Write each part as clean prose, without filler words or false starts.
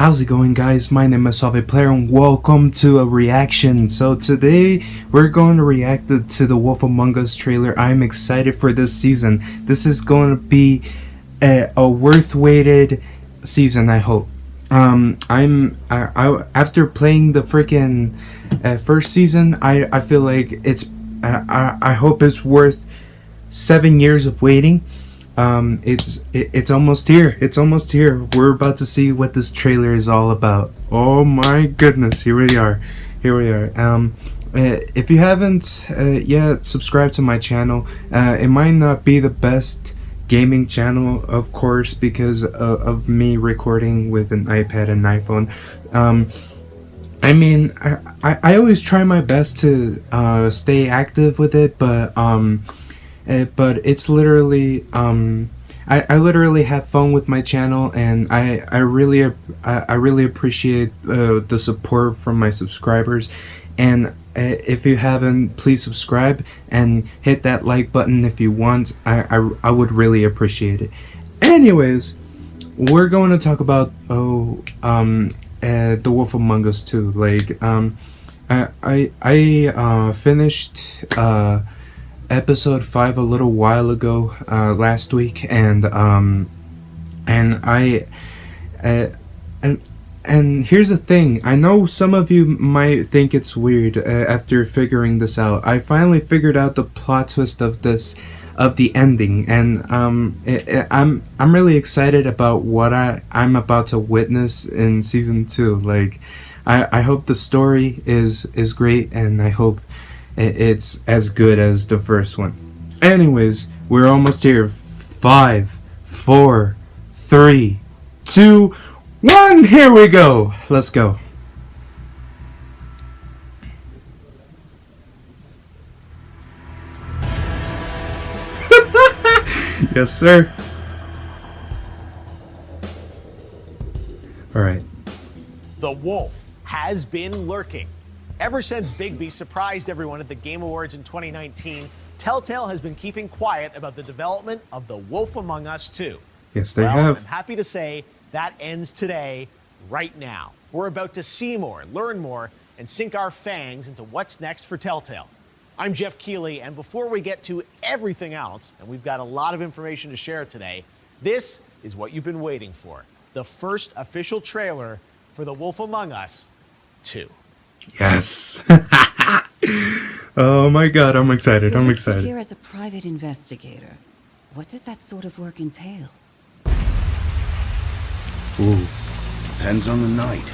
How's it going, guys? My name is Solve Player and welcome to a reaction. So today we're going to react to the Wolf Among Us trailer. I'm excited for this season. This is going to be a worth waited season, I hope. After playing the freaking first season, I feel like I hope it's worth 7 years of waiting. It's almost here. It's almost here. We're about to see what this trailer is all about. Oh my goodness, here we are. If you haven't yet subscribed to my channel, it might not be the best gaming channel, of course, because of me recording with an iPad and iPhone. I mean, I always try my best to stay active with it, but it's literally I literally have fun with my channel, and I really appreciate the support from my subscribers. And if you haven't, please subscribe and hit that like button if you want. I would really appreciate it. Anyways, we're going to talk about The Wolf Among Us 2. Like I finished episode 5 a little while ago, last week, and here's the thing. I know some of you might think it's weird after figuring this out. I finally figured out the plot twist of the ending, and I'm really excited about what I'm about to witness in season 2. Like, I hope the story is great, and I hope it's as good as the first one. Anyways, we're almost here. 5, 4, 3, 2, 1. Here we go. Let's go. Yes, sir. All right. The wolf has been lurking. Ever since Bigby surprised everyone at the Game Awards in 2019, Telltale has been keeping quiet about the development of The Wolf Among Us 2. Yes, they have. I'm happy to say that ends today, right now. We're about to see more, learn more, and sink our fangs into what's next for Telltale. I'm Jeff Keighley, and before we get to everything else, and we've got a lot of information to share today, this is what you've been waiting for. The first official trailer for The Wolf Among Us 2. Yes. Oh my god, I'm excited. I'm excited. Here as a private investigator. What does that sort of work entail? Ooh. Depends on the night.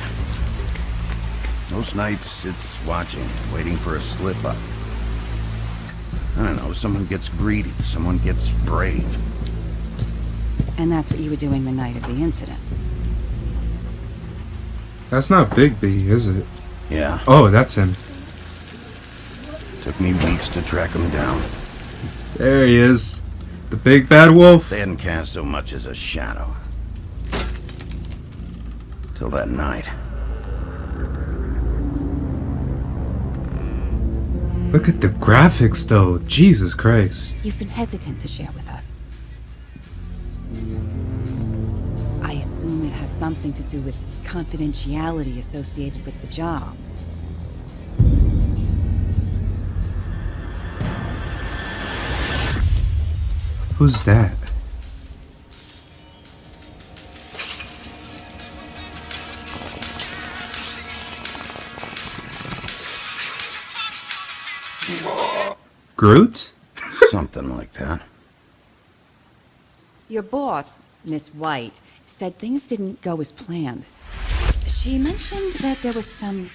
Most nights it's watching, waiting for a slip up. I don't know, someone gets greedy, someone gets brave. And that's what you were doing the night of the incident. That's not Bigby, is it? Yeah. Oh, that's him. Took me weeks to track him down. There he is. The big bad wolf. They hadn't cast so much as a shadow. Till that night. Look at the graphics, though. Jesus Christ. You've been hesitant to share with us. I assume it has something to do with confidentiality associated with the job. Who's that? Groot? Something like that. Your boss, Miss White, said things didn't go as planned. She mentioned that there was some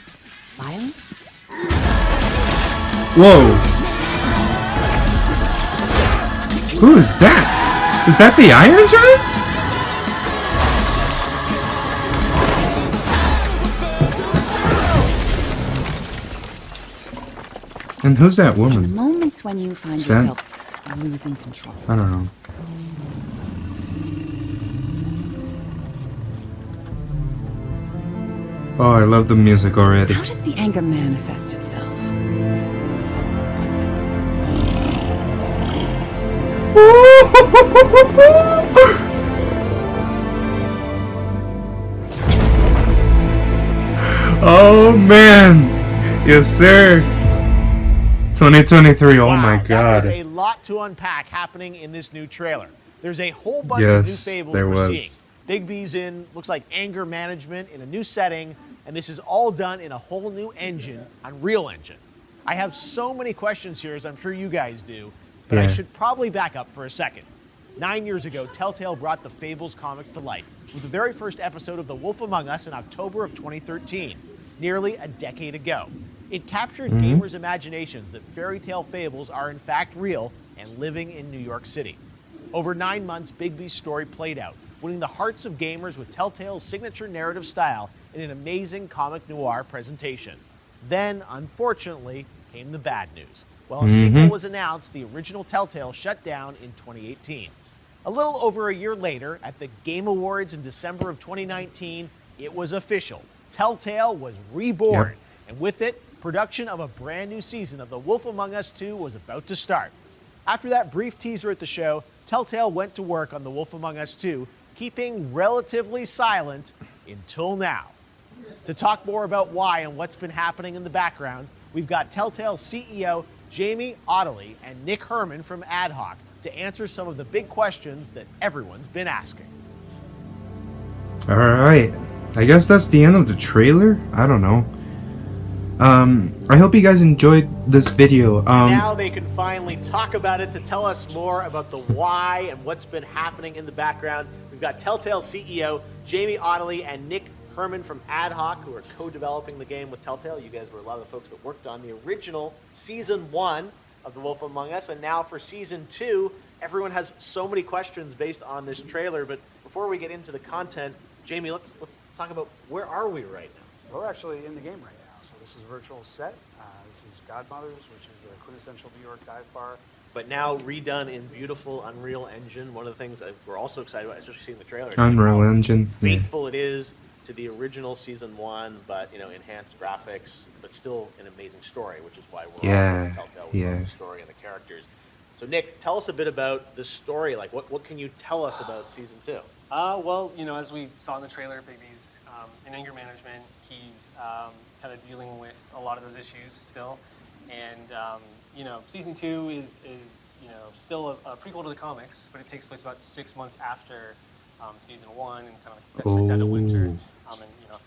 violence. Whoa. Who is that? Is that the Iron Giant? And who's that woman? Moments when you find Sven? yourself losing control. I don't know. Oh, I love the music already. How does the anger manifest itself? Yes, sir. 2023. Oh Wow, my God. There's a lot to unpack happening in this new trailer. There's a whole bunch Yes, of new fables there we're was. seeing. Bigby's in, looks like anger management in a new setting, and this is all done in a whole new engine, Unreal Engine. I have so many questions here, as I'm sure you guys do, but I Yeah. should probably back up for a second. 9 years ago, Telltale brought the Fables comics to life with the very first episode of The Wolf Among Us in October of 2013, nearly a decade ago. It captured gamers' imaginations that fairy tale fables are in fact real and living in New York City. Over 9 months, Bigby's story played out, winning the hearts of gamers with Telltale's signature narrative style in an amazing comic noir presentation. Then, unfortunately, came the bad news. While a sequel was announced, the original Telltale shut down in 2018. A little over a year later, at the Game Awards in December of 2019, it was official. Telltale was reborn, Yep. and with it, production of a brand new season of The Wolf Among Us 2 was about to start. After that brief teaser at the show, Telltale went to work on The Wolf Among Us 2, keeping relatively silent until now. To talk more about why and what's been happening in the background, we've got Telltale CEO Jamie Ottley and Nick Herman from Ad Hoc to answer some of the big questions that everyone's been asking. All right. I guess that's the end of the trailer. I don't know. I hope you guys enjoyed this video. Now they can finally talk about it to tell us more about the why and what's been happening in the background. We've got Telltale CEO Jamie Ottley and Nick Herman from Ad Hoc, who are co-developing the game with Telltale. You guys were a lot of the folks that worked on the original Season 1 of The Wolf Among Us, and now for Season 2, everyone has so many questions based on this trailer. But before we get into the content, Jamie, let's talk about where are we right now? We're actually in the game right now. So this is a virtual set. This is Godmothers, which is a quintessential New York dive bar. But now redone in beautiful Unreal Engine. One of the things that we're also excited about, especially seeing the trailer, is Unreal how Engine. Yeah. faithful it is to the original Season 1, but enhanced graphics, but still an amazing story, which is why we're Yeah, on Telltale with yeah. the story and the characters. So Nick, tell us a bit about the story. Like, what can you tell us about Season 2? Well, as we saw in the trailer, Bigby's in anger management. He's kind of dealing with a lot of those issues still. And, Season 2 is still a prequel to the comics, but it takes place about 6 months after Season 1 and kind of like the dead of winter. And,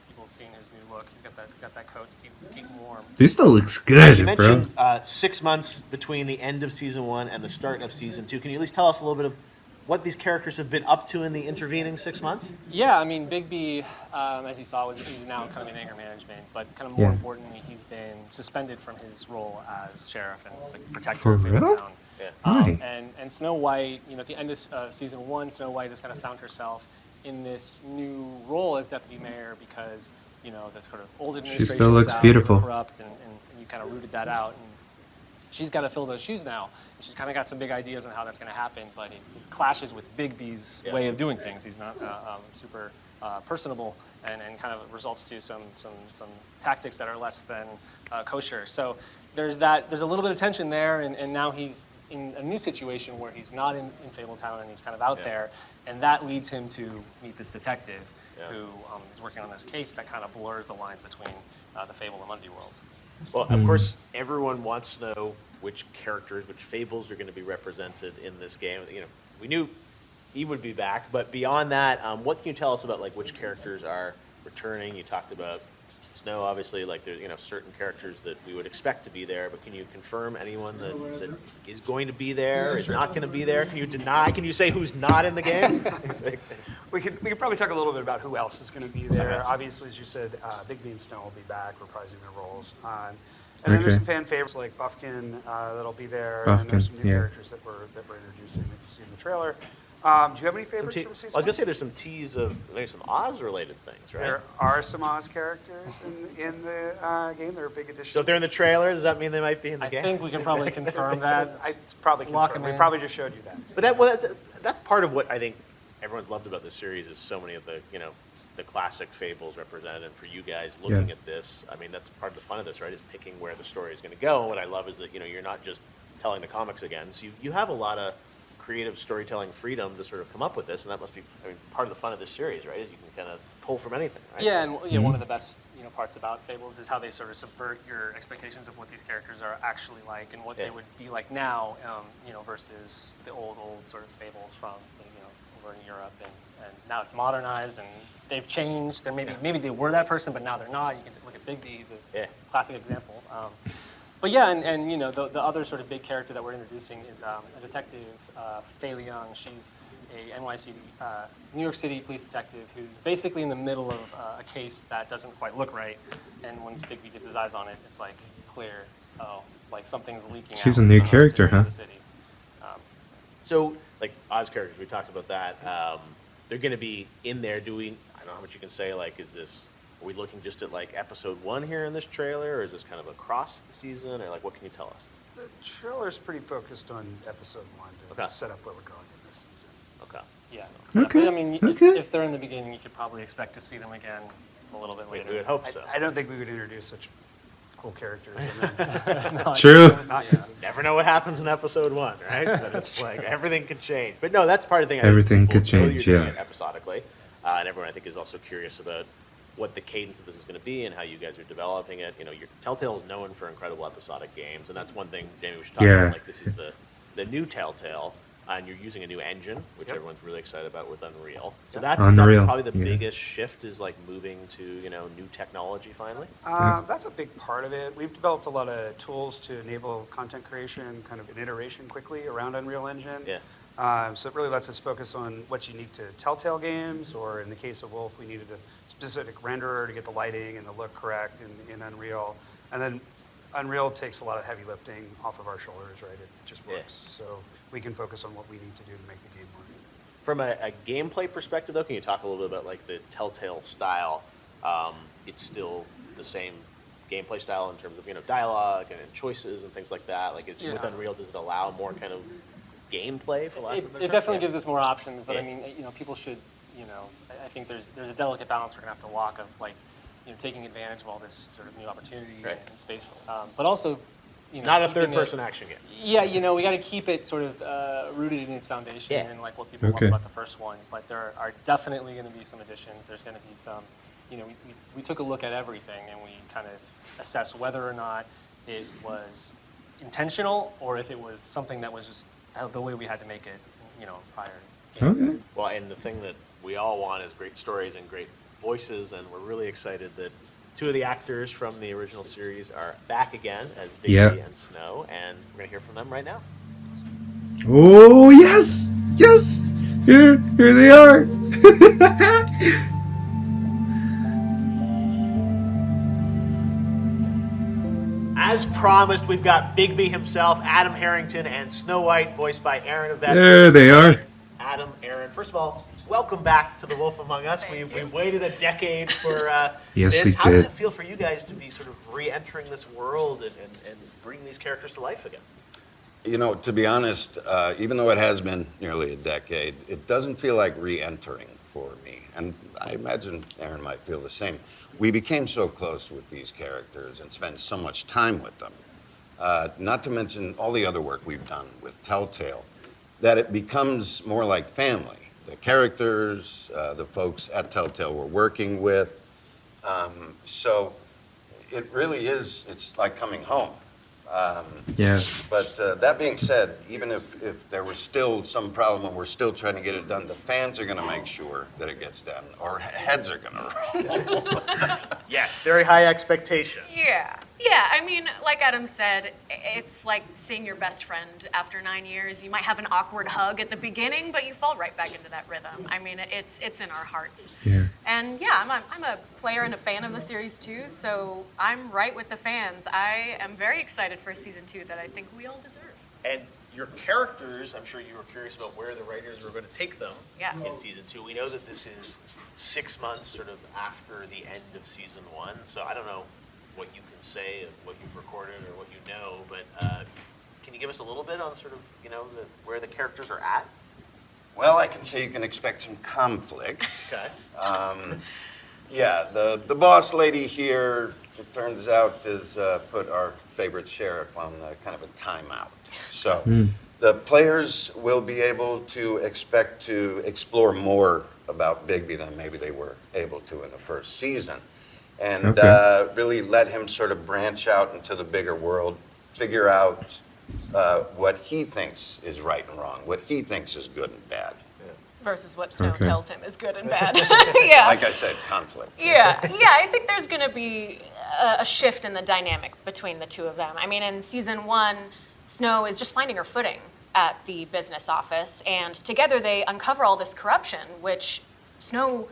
people have seen his new look. He's got that coat to keep him warm. This still looks good, You bro. mentioned 6 months between the end of Season 1 and the start of Season 2. Can you at least tell us a little bit of what these characters have been up to in the intervening 6 months? Yeah, I mean, Bigby, as you saw, he's now kind of in anger management, but kind of more Yeah. importantly, he's been suspended from his role as sheriff and like protector For of real? Fabletown. Yeah. Right. And Snow White, at the end of Season 1, Snow White has kind of found herself in this new role as deputy mayor because, this sort of old administration still was looks out, they were beautiful. corrupt, and you kind of rooted that out. And she's got to fill those shoes now. And she's kind of got some big ideas on how that's going to happen, but it clashes with Bigby's way of doing things. He's not super personable and kind of results to some tactics that are less than kosher. So there's a little bit of tension there, and now he's in a new situation where he's not in Fabletown and he's kind of out there, and that leads him to meet this detective who is working on this case that kind of blurs the lines between the Fable and Mundy world. Well, of course, everyone wants to know which characters, which fables are going to be represented in this game. We knew he would be back, but beyond that, what can you tell us about like which characters are returning? You talked about Snow, obviously. Like there's certain characters that we would expect to be there, but can you confirm anyone that is going to be there, is not going to be there? Can you deny? Can you say who's not in the game? We could probably talk a little bit about who else is going to be there. Obviously, as you said, Bigby and Snow will be back, reprising their roles. And then there's some fan favorites like Buffkin that'll be there, and there's some new characters that we're introducing that you see in the trailer. Do you have any favorites from season? I was going to say there's some tease of maybe some Oz-related things, right? There are some Oz characters in the game. They're a big addition. So if they're in the trailer, does that mean they might be in the I game? think we can probably confirm that. It's probably Lock confirmed. 'em We in. probably just showed you that. But that's part of what I think everyone's loved about this series is so many of the the classic fables represented. And for you guys looking at this, I mean that's part of the fun of this, right? Is picking where the story is going to go. And what I love is that you're not just telling the comics again. So you have a lot of creative storytelling freedom to sort of come up with this, and that must be part of the fun of this series, right? Is you can kind of pull from anything, right? Yeah, and one of the best parts about Fables is how they sort of subvert your expectations of what these characters are actually like and what they would be like now, versus the old sort of Fables from over in Europe, and now it's modernized and they've changed. And maybe they were that person, but now they're not. You can look at Bigby; he's a classic example. But yeah, and the other sort of big character that we're introducing is a detective, Faye Leung. She's a NYC, New York City police detective who's basically in the middle of a case that doesn't quite look right. And once Bigby gets his eyes on it, it's like clear, like something's leaking. She's a new character, huh? The city. So, like Oz characters, we talked about that. They're going to be in there doing. I don't know how much you can say. Like, are we looking just at like episode 1 here in this trailer, or is this kind of across the season, or like what can you tell us? The trailer's pretty focused on episode 1 to set up where we're going in this season. Okay. Yeah. Okay. But, I mean, if they're in the beginning, you could probably expect to see them again a little bit later. We would hope so. I don't think we would introduce such cool characters. And then True. Never know what happens in episode 1, right? But it's like everything could change. But no, that's part of the thing. Everything could People know change, you're doing yeah. it episodically, and everyone I think is also curious about what the cadence of this is going to be and how you guys are developing it. Telltale is known for incredible episodic games, and that's one thing, Jamie, we should talk about. Like, this is the new Telltale, and you're using a new engine, which everyone's really excited about with Unreal. So that's probably the biggest shift is like moving to new technology finally. That's a big part of it. We've developed a lot of tools to enable content creation, kind of an iteration quickly around Unreal Engine. Yeah. So it really lets us focus on what's unique to Telltale games, or in the case of Wolf, we needed a specific renderer to get the lighting and the look correct in Unreal. And then Unreal takes a lot of heavy lifting off of our shoulders, right? It just works. So we can focus on what we need to do to make the game work. From a gameplay perspective, though, can you talk a little bit about like the Telltale style? It's still the same gameplay style in terms of dialogue and choices and things like that. Like, with Unreal, does it allow more kind of gameplay for lack of a better term? It definitely gives us more options, but I mean, people should, I think there's a delicate balance we're gonna have to walk of like, taking advantage of all this sort of new opportunity and space, but also, not a third-person action game. Yeah, we got to keep it sort of rooted in its foundation and like what people love about the first one. But there are definitely going to be some additions. There's going to be some, we took a look at everything and we kind of assessed whether or not it was intentional or if it was something that was just the way we had to make it, prior games. Okay. Well, and the thing that we all want is great stories and great voices, and we're really excited that 2 of the actors from the original series are back again as Bigby and Snow, and we're going to hear from them right now. Oh, yes! Yes! Here they are! As promised, we've got Bigby himself, Adam Harrington, and Snow White, voiced by Aaron Yvette. There they are. Adam, Aaron, first of all, welcome back to The Wolf Among Us. We've waited a decade for yes, this. We How did. does it feel for you guys to be sort of re-entering this world and bringing these characters to life again? To be honest, even though it has been nearly a decade, it doesn't feel like re-entering for me. And I imagine Aaron might feel the same. We became so close with these characters and spent so much time with them, not to mention all the other work we've done with Telltale, that it becomes more like family. The characters, the folks at Telltale we're working with. So it really is, it's like coming home. But that being said, even if there was still some problem and we're still trying to get it done, the fans are going to make sure that it gets done, or heads are going to roll. Yes, very high expectations. Yeah, I mean, like Adam said, it's like seeing your best friend after 9 years. You might have an awkward hug at the beginning, but you fall right back into that rhythm. I mean, it's in our hearts. Yeah. And yeah, I'm a player and a fan of the series too, so I'm right with the fans. I am very excited for season 2 that I think we all deserve. And your characters, I'm sure you were curious about where the writers were going to take them in season 2. We know that this is 6 months sort of after the end of season 1, so I don't know what you can say of what you've recorded or what you know, but can you give us a little bit on sort of, where the characters are at? Well, I can say you can expect some conflict. Okay. The boss lady here, it turns out, has put our favorite sheriff on kind of a timeout. So the players will be able to expect to explore more about Bigby than maybe they were able to in the first season. And really let him sort of branch out into the bigger world, figure out what he thinks is right and wrong, what he thinks is good and bad. Versus what Snow tells him is good and bad. Yeah. Like I said, conflict. Yeah, I think there's going to be a shift in the dynamic between the two of them. I mean, in season 1, Snow is just finding her footing at the business office, and together they uncover all this corruption, which Snow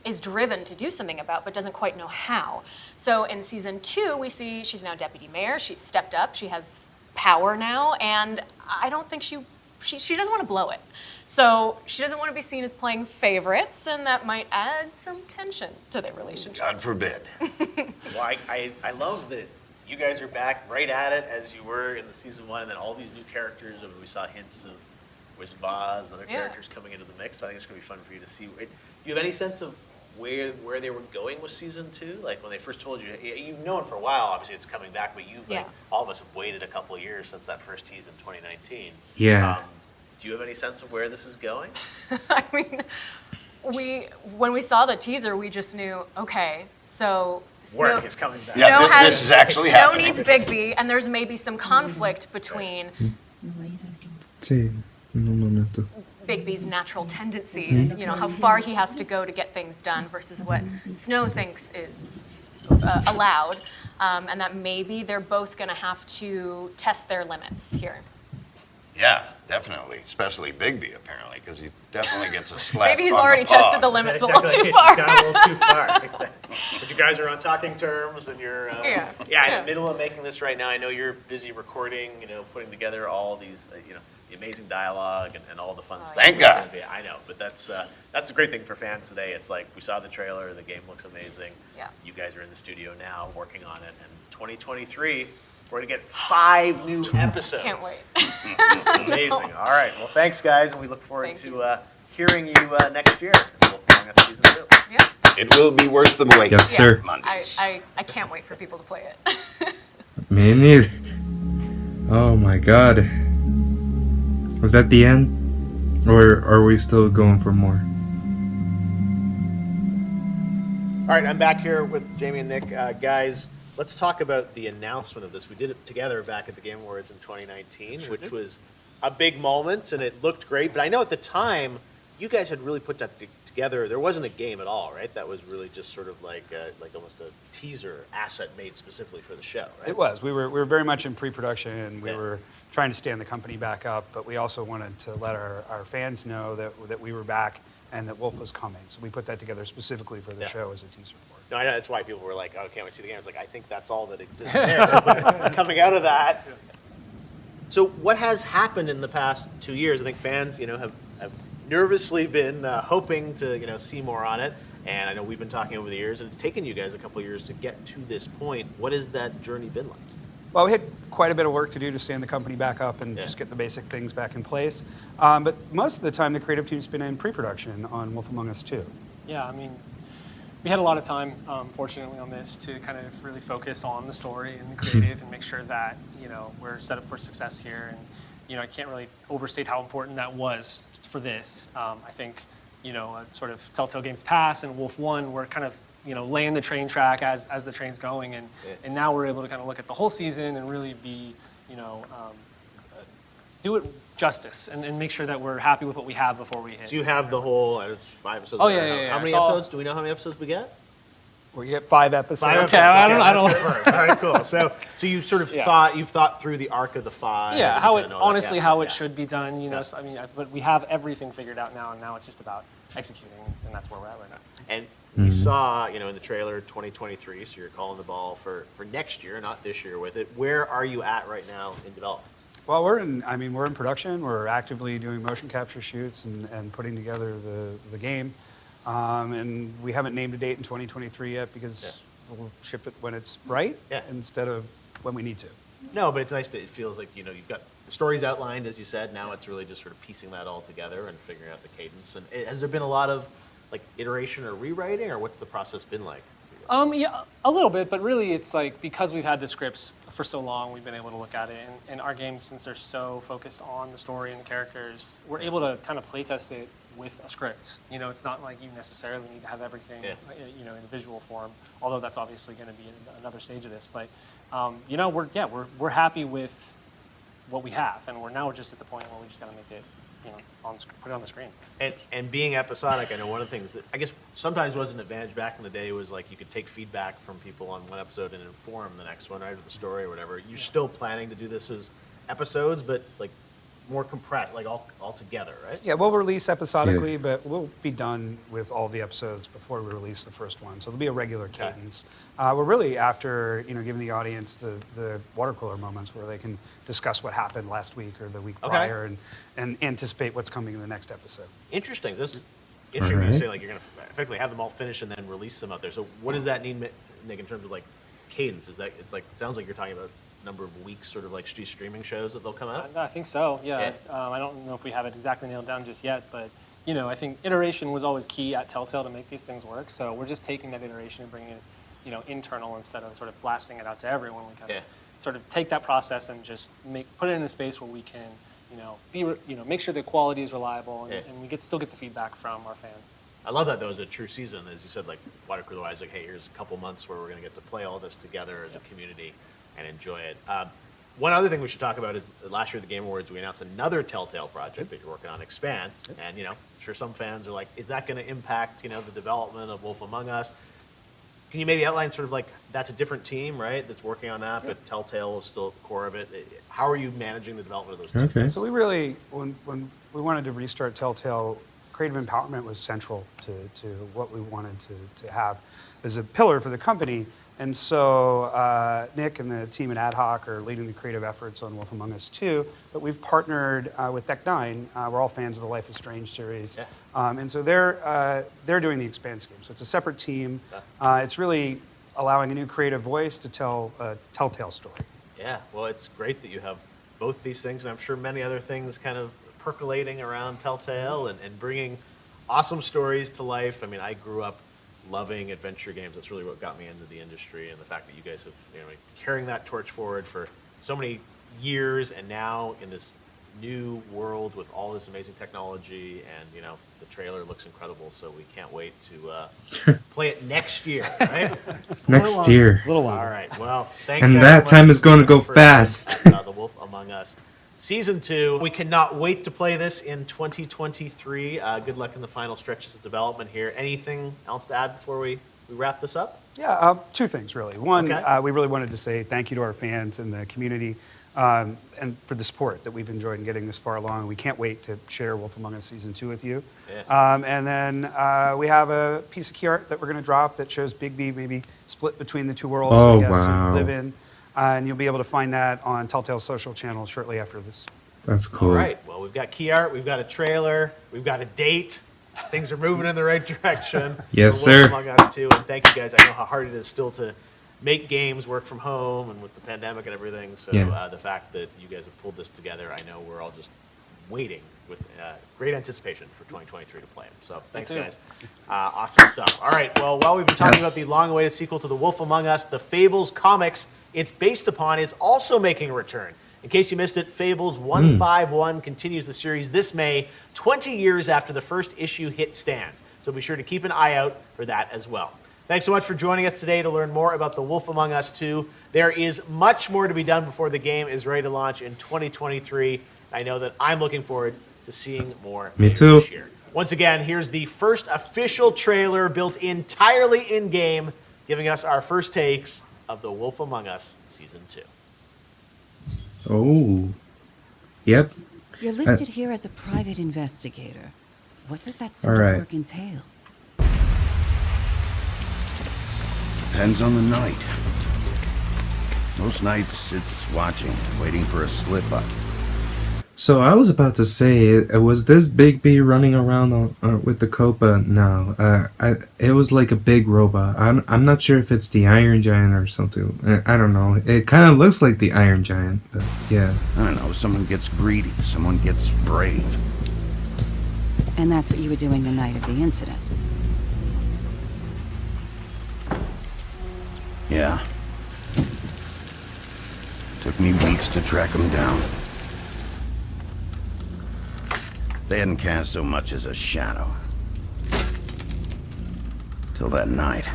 is driven to do something about, but doesn't quite know how. So in season 2, we see she's now deputy mayor. She's stepped up. She has power now, and I don't think she doesn't want to blow it. So she doesn't want to be seen as playing favorites, and that might add some tension to their relationship. God forbid. Well, I love that you guys are back right at it as you were in the season 1, and then all these new characters. I mean, we saw hints of Wizard of Oz and other characters coming into the mix. I think it's going to be fun for you to see. Do you have any sense of where they were going with season 2? Like when they first told you, you've known for a while, obviously it's coming back, but you've all of us have waited a couple of years since that first tease in 2019. Yeah. Do you have any sense of where this is going? I mean, when we saw the teaser, we just knew, okay, so Snow is coming back. Yeah, this is actually happening. Snow needs Bigby, and there's maybe some conflict between Sí, un momento. Bigby's natural tendencies, you know, how far he has to go to get things done versus what Snow thinks is allowed, and that maybe they're both going to have to test their limits here. Yeah, definitely, especially Bigby apparently, because he definitely gets a slap. Maybe he's on already the paw. tested the limits a little too far. Gone a little too far, exactly. But you guys are on talking terms, and you're in the middle of making this right now. I know you're busy recording, putting together all these, the amazing dialogue and all the fun stuff. Thank God. I know, but that's a great thing for fans today. It's like we saw the trailer, the game looks amazing. Yeah. You guys are in the studio now working on it, and 2023. We're going to get 5 new episodes. Can't wait. Amazing. All right. Well, thanks, guys, and we look forward to hearing you next year. We'll bring us season 2. Yeah. It will be worth the wait. Yes, sir. Mondays. I can't wait for people to play it. Me neither. Oh my god. Was that the end? Or are we still going for more? All right, I'm back here with Jamie and Nick. Guys, let's talk about the announcement of this. We did it together back at the Game Awards in 2019, which was a big moment, and it looked great. But I know at the time, you guys had really put that together. There wasn't a game at all, right? That was really just sort of like almost a teaser asset made specifically for the show, right? It was. We were very much in pre-production. We were trying to stand the company back up, but we also wanted to let our fans know that we were back and that Wolf was coming. So we put that together specifically for the show as a teaser for it. No, I know that's why people were like, "Oh, can't we see the game?" It's like I think that's all that exists there. But coming out of that, so what has happened in the past 2 years? I think fans, have nervously been hoping to, see more on it. And I know we've been talking over the years, and it's taken you guys a couple of years to get to this point. What has that journey been like? Well, we had quite a bit of work to do to stand the company back up and just get the basic things back in place. But most of the time, the creative team's been in pre-production on Wolf Among Us 2. Yeah, I mean, we had a lot of time, fortunately, on this to kind of really focus on the story and the creative and make sure that, we're set up for success here. And, I can't really overstate how important that was for this. I think, sort of Telltale Games Pass and Wolf 1 were kind of, laying the train track as the train's going. And now we're able to kind of look at the whole season and really be, do it justice and make sure that we're happy with what we have before we hit. So you have the whole 5 episodes. Oh, yeah. How many episodes? Do we know how many episodes we get? We get 5 episodes. 5 episodes. Okay, I don't. All right, cool. So you sort of thought through the arc of the 5. Yeah, how it should be done. So, but we have everything figured out now, and now it's just about executing, and that's where we're at right now. And we saw, in the trailer 2023, so you're calling the ball for next year, not this year with it. Where are you at right now in development? Well, we're in production. We're actively doing motion capture shoots and putting together the game. And we haven't named a date in 2023 yet because we'll ship it when it's right instead of when we need to. No, but it's nice that it feels like, you've got the stories outlined, as you said. Now it's really just sort of piecing that all together and figuring out the cadence. And has there been a lot of iteration or rewriting, or what's the process been like? Yeah, a little bit, but really it's like because we've had the scripts for so long, we've been able to look at it, and our games, since they're so focused on the story and the characters, we're able to kind of play test it with a script. You know, it's not like you necessarily need to have everything, you know, in visual form, although that's obviously going to be another stage of this. But, you know, we're happy with what we have, and we're just at the point where we just got to make it, you know, put it on the screen. And being episodic, I know one of the things that I guess sometimes was an advantage back in the day was like you could take feedback from people on one episode and inform the next one, right, or the story or whatever. You're still planning to do this as episodes, but like more compressed, like all together, right? Yeah, we'll release episodically, but we'll be done with all the episodes before we release the first one. So there'll be a regular cadence. We're really after, you know, giving the audience the water cooler moments where they can discuss what happened last week or the week prior and anticipate what's coming in the next episode. Interesting. This is interesting when you say like you're going to effectively have them all finish and then release them out there. So what does that mean, Nick, in terms of like cadence? Is that it's like it sounds like you're talking about number of weeks, sort of like streaming shows that they'll come out? I think so, yeah. I don't know if we have it exactly nailed down just yet, but you know, I think iteration was always key at Telltale to make these things work. So we're just taking that iteration and bringing it, you know, internal instead of sort of blasting it out to everyone. We kind of sort of take that process and just put it in a space where we can, make sure the quality is reliable and we still get the feedback from our fans. I love that though, as a true season, as you said, like water cooler wise, like hey, here's a couple months where we're going to get to play all this together as a community and enjoy it. One other thing we should talk about is last year at the Game Awards, we announced another Telltale project that you're working on, Expanse. And, you know, I'm sure some fans are like, is that going to impact, you know, the development of Wolf Among Us? Can you maybe outline sort of like, that's a different team, right, that's working on that, but Telltale is still the core of it. How are you managing the development of those two things? So we really, when we wanted to restart Telltale, creative empowerment was central to what we wanted to have as a pillar for the company. And so Nick and the team at Ad Hoc are leading the creative efforts on Wolf Among Us 2, but we've partnered with Deck Nine. We're all fans of the Life is Strange series. And so they're doing the Expanse game. So it's a separate team. It's really allowing a new creative voice to tell a Telltale story. Yeah, well, it's great that you have both these things, and I'm sure many other things kind of percolating around Telltale and bringing awesome stories to life. I mean, I grew up loving adventure games. That's really what got me into the industry, and the fact that you guys have, you know, carrying that torch forward for so many years, and now in this new world with all this amazing technology, and you know, the trailer looks incredible. So we can't wait to play it next year, right? Next year. A little longer. All right. Well, thanks. And guys that so much time is going to go for fast. The Wolf Among Us Season 2. We cannot wait to play this in 2023. Good luck in the final stretches of development here. Anything else to add before we wrap this up? Yeah, two things really. One, we really wanted to say thank you to our fans and the community and for the support that we've enjoyed in getting this far along. We can't wait to share Wolf Among Us Season 2 with you. And then we have a piece of key art that we're going to drop that shows Bigby maybe split between the two worlds that he has to live in. And you'll be able to find that on Telltale's social channels shortly after this. That's cool. All right. Well, we've got key art, we've got a trailer, we've got a date. Things are moving in the right direction. Yes, for Wolf sir. Among Us 2. And thank you guys. I know how hard it is still to make games, work from home, and with the pandemic and everything. So the fact that you guys have pulled this together, I know we're all just waiting with great anticipation for 2023 to play them. So thanks, guys. Awesome stuff. All right. Well, while we've been talking about the long-awaited sequel to The Wolf Among Us, the Fables comics it's based upon is also making a return. In case you missed it, Fables 151 continues the series this May, 20 years after the first issue hit stands. So be sure to keep an eye out for that as well. Thanks so much for joining us today to learn more about The Wolf Among Us 2. There is much more to be done before the game is ready to launch in 2023. I know that I'm looking forward to seeing more Me too. this year. Once again, here's the first official trailer built entirely in-game, giving us our first takes of The Wolf Among Us Season 2. Oh. Yep. You're listed here as a private investigator. What does that sort All right. of work entail? Depends on the night. Most nights it's watching, waiting for a slip-up. So I was about to say, was this Bigby running around with the Copa? No, it was like a big robot. I'm not sure if it's the Iron Giant or something. I don't know. It kind of looks like the Iron Giant, but yeah. I don't know, someone gets greedy, someone gets brave. And that's what you were doing the night of the incident. Yeah. Took me weeks to track them down. They hadn't cast so much as a shadow. Till that night.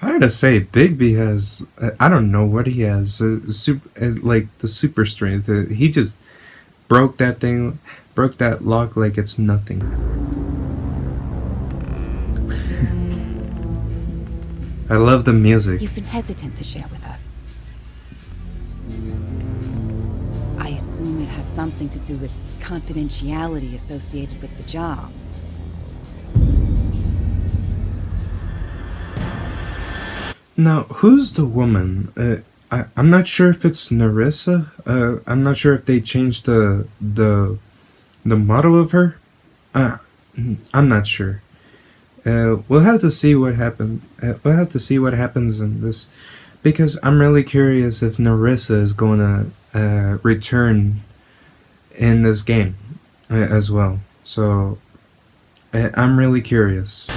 I gotta say, Bigby has, I don't know what he has, like the super strength. He just broke that thing, broke that lock like it's nothing. I love the music. You've been hesitant to share with us. I assume it has something to do with confidentiality associated with the job. Now, who's the woman? I'm not sure if it's Nerissa. I'm not sure if they changed the model of her. I'm not sure. We'll have to see what happen. We'll have to see what happens in this, because I'm really curious if Nerissa is going to return in this game as well. So I'm really curious.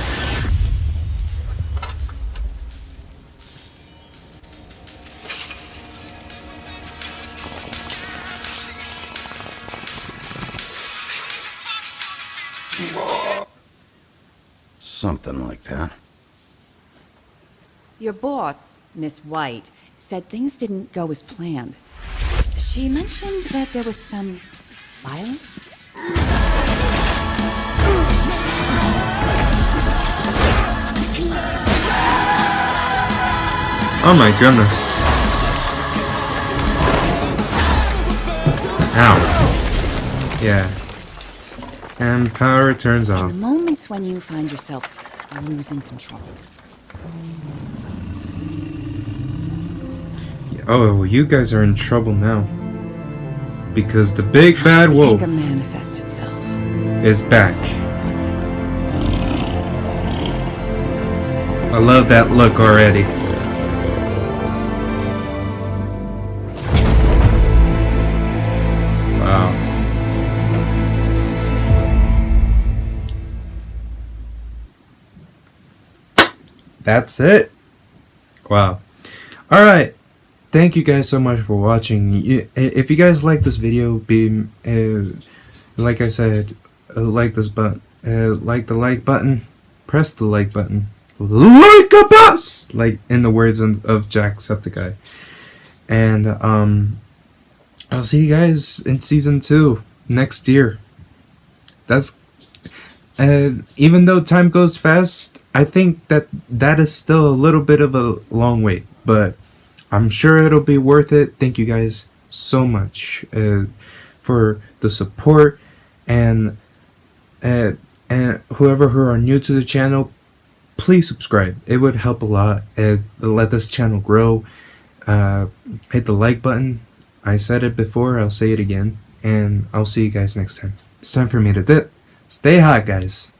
Something like that. Your boss, Miss White, said things didn't go as planned. She mentioned that there was some violence. Oh my goodness. Ow. Yeah. And power turns off. The moments when you find yourself losing control. Oh, you guys are in trouble now. Because the big bad wolf Anger manifests itself. is back. I love that look already. Wow. That's it. Wow. Alright. Thank you guys so much for watching. If you guys like this video, like I said, like this button, like the like button, press the like button, like a boss, like in the words of Jacksepticeye. And I'll see you guys in season 2 next year. That's even though time goes fast, I think that is still a little bit of a long wait, but I'm sure it'll be worth it. Thank you guys so much for the support, and whoever who are new to the channel, please subscribe. It would help a lot. Let this channel grow. Hit the like button. I said it before, I'll say it again, and I'll see you guys next time. It's time for me to dip. Stay hot, guys.